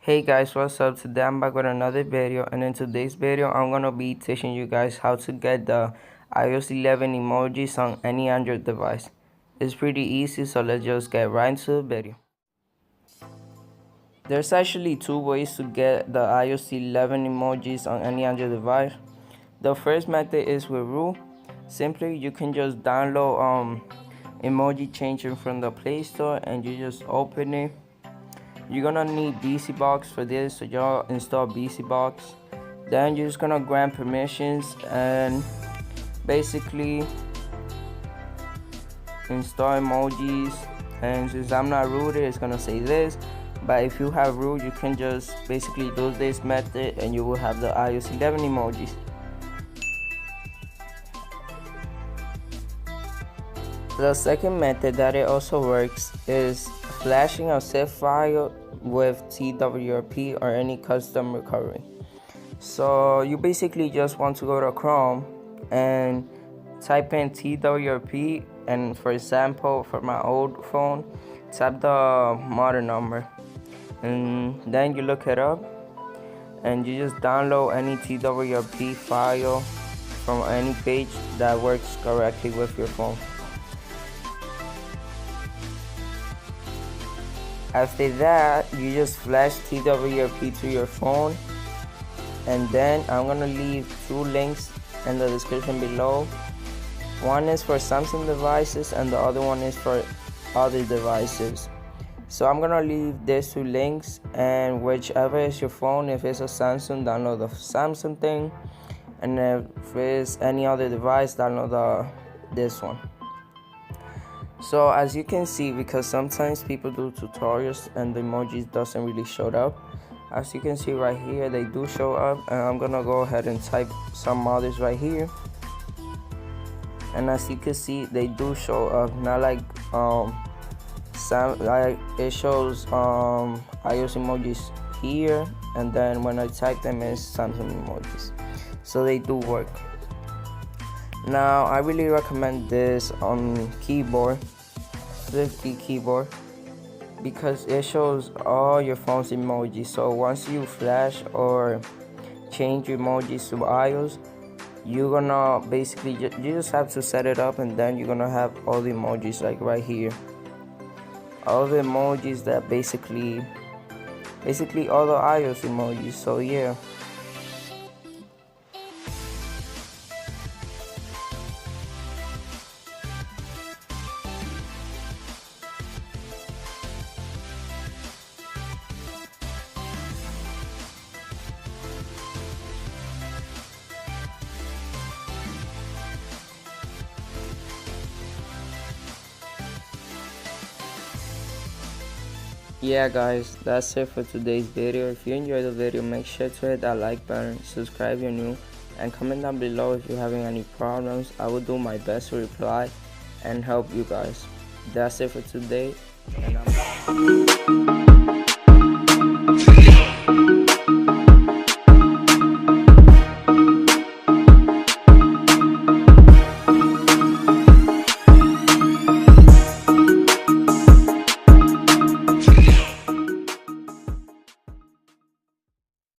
Hey guys, what's up? Today I'm back with another video, and in today's video I'm gonna be teaching you guys how to get the iOS 11 emojis on any Android device. It's pretty easy, so let's just get right into the video. There's actually two ways to get the iOS 11 emojis on any Android device. The first method is with root. Simply you can just download emoji changer from the Play Store and you just open it. You're gonna need BCBox for this, so y'all install BCBox. Then you're just gonna grant permissions and basically install emojis. And since I'm not rooted, it's gonna say this. But if you have root, you can just basically do this method and you will have the iOS 11 emojis. The second method that it also works is flashing a zip file with TWRP or any custom recovery. So you basically just want to go to Chrome and type in TWRP, and for example, for my old phone, type the model number, and then you look it up and you just download any TWRP file from any page that works correctly with your phone. After that, you just flash TWRP to your phone, and then I'm gonna leave two links in the description below. One is for Samsung devices and the other one is for other devices. So I'm gonna leave these two links, and whichever is your phone, if it's a Samsung, download the Samsung thing, and if it's any other device, download this one. So as you can see, because sometimes people do tutorials and the emojis doesn't really show up, as you can see right here, they do show up, and I'm gonna go ahead and type some others right here, and as you can see, they do show up. Not like it shows iOS emojis here, and then when I type them, it's Samsung emojis, so they do work. Now, I really recommend this on keyboard, Swiftly keyboard, because it shows all your phone's emojis. So once you flash or change your emojis to iOS, you're gonna basically you just have to set it up, and then you're gonna have all the emojis like right here. All the emojis that basically all the iOS emojis. So yeah. Yeah guys, that's it for today's video. If you enjoyed the video, make sure to hit that like button, subscribe if you're new, and comment down below if you're having any problems. I will do my best to reply and help you guys. That's it for today, and I'm